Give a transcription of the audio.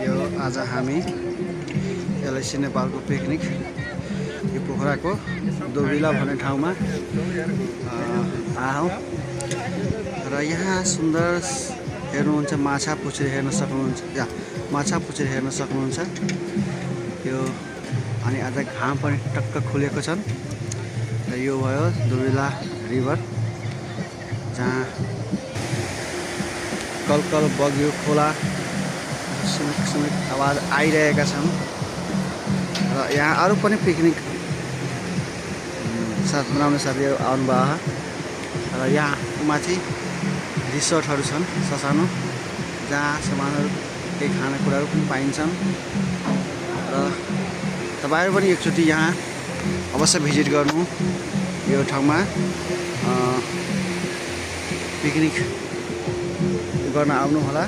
यो आज हामी एलआइसी नेपालको पिकनिक यो पोखराको दोबिला भन्ने ठाउँमा आयौँ र यहाँ सुन्दर हेर्नुहुन्छ माछा पुछ्रे हेर्न सक्नुहुन्छ माछा पुछ्रे हेर्न सक्नुहुन्छ यो अनि आज घाम पनि टक्क खुलेको छन् र यो भयो दोबिला रिभर जहाँ कलकल बग्यो खोला सुमिक सुमिक आवाज आइरहेका छन् र यहाँ अरू पनि पिकनिक साथ बनाउने साथीहरू आउनुभयो र यहाँ माथि रिसोर्टहरू छन् ससानो जहाँ सामानहरू केही खानेकुराहरू पनि पाइन्छन् र तपाईँहरू पनि एकचोटि यहाँ अवश्य भिजिट गर्नु यो ठाउँमा पिकनिक गर्न आउनु होला।